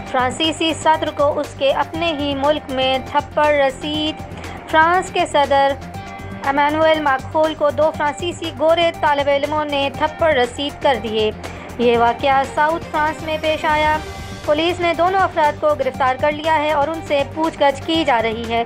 फ्रांसीसी सदर को उसके अपने ही मुल्क में थप्पड़ रसीद। फ्रांस के सदर एमानुएल मैक्रों को 2 फ्रांसीसी गोरे तालिब इल्मों ने थप्पड़ रसीद कर दिए। ये वाक़या साउथ फ्रांस में पेश आया। पुलिस ने दोनों अफराद को गिरफ्तार कर लिया है और उनसे पूछताछ की जा रही है।